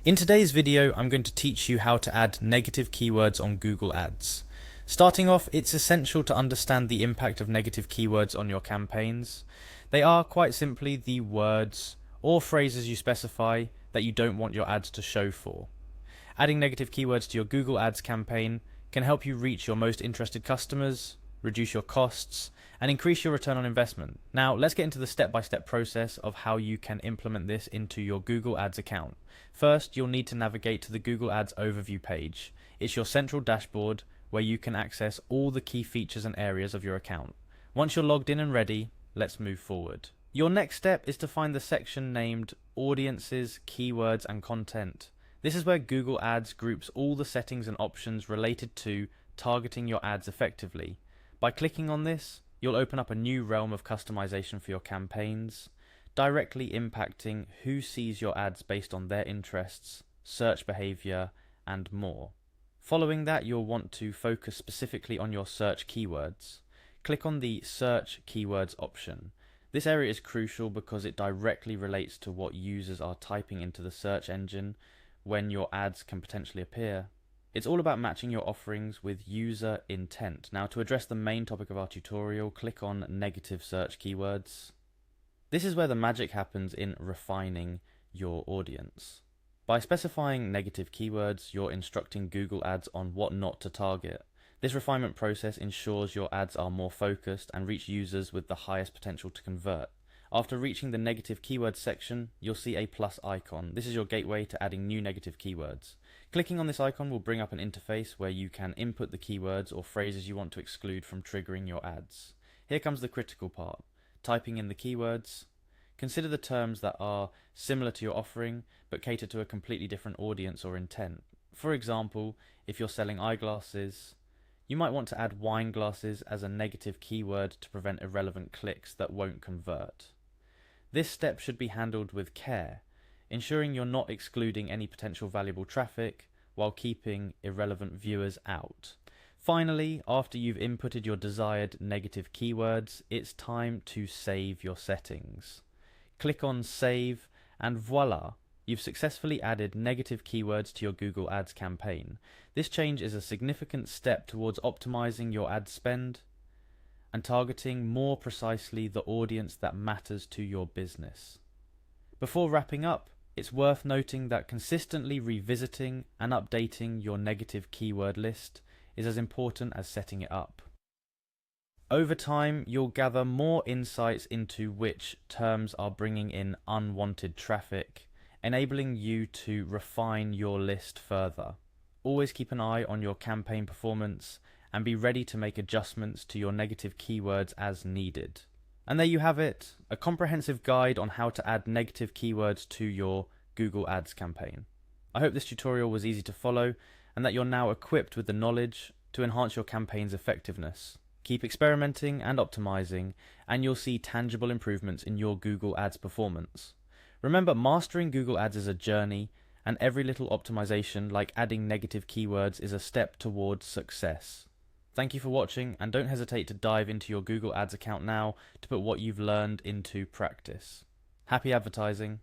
In today's video, I'm going to teach you how to add negative keywords on Google Ads. Starting off, it's essential to understand the impact of negative keywords on your campaigns. They are quite simply the words or phrases you specify that you don't want your ads to show for. Adding negative keywords to your Google Ads campaign can help you reach your most interested customers, reduce your costs, and increase your return on investment. Now, let's get into the step-by-step process of how you can implement this into your Google Ads account. First, you'll need to navigate to the Google Ads overview page. It's your central dashboard where you can access all the key features and areas of your account. Once you're logged in and ready, let's move forward. Your next step is to find the section named Audiences, Keywords and Content. This is where Google Ads groups all the settings and options related to targeting your ads effectively. By clicking on this, you'll open up a new realm of customization for your campaigns, directly impacting who sees your ads based on their interests, search behavior, and more. Following that, you'll want to focus specifically on your search keywords. Click on the Search Keywords option. This area is crucial because it directly relates to what users are typing into the search engine when your ads can potentially appear. It's all about matching your offerings with user intent. Now, to address the main topic of our tutorial, click on Negative Search Keywords. This is where the magic happens in refining your audience. By specifying negative keywords, you're instructing Google Ads on what not to target. This refinement process ensures your ads are more focused and reach users with the highest potential to convert. After reaching the negative keywords section, you'll see a plus icon. This is your gateway to adding new negative keywords. Clicking on this icon will bring up an interface where you can input the keywords or phrases you want to exclude from triggering your ads. Here comes the critical part, typing in the keywords. Consider the terms that are similar to your offering but cater to a completely different audience or intent. For example, if you're selling eyeglasses, you might want to add wine glasses as a negative keyword to prevent irrelevant clicks that won't convert. This step should be handled with care, ensuring you're not excluding any potential valuable traffic while keeping irrelevant viewers out. Finally, after you've inputted your desired negative keywords, it's time to save your settings. Click on Save and voila! You've successfully added negative keywords to your Google Ads campaign. This change is a significant step towards optimizing your ad spend and targeting more precisely the audience that matters to your business. Before wrapping up, it's worth noting that consistently revisiting and updating your negative keyword list is as important as setting it up. Over time, you'll gather more insights into which terms are bringing in unwanted traffic, enabling you to refine your list further. Always keep an eye on your campaign performance and be ready to make adjustments to your negative keywords as needed. And there you have it, a comprehensive guide on how to add negative keywords to your Google Ads campaign. I hope this tutorial was easy to follow and that you're now equipped with the knowledge to enhance your campaign's effectiveness. Keep experimenting and optimizing, and you'll see tangible improvements in your Google Ads performance. Remember, mastering Google Ads is a journey, and every little optimization, like adding negative keywords, is a step towards success. Thank you for watching, and don't hesitate to dive into your Google Ads account now to put what you've learned into practice. Happy advertising!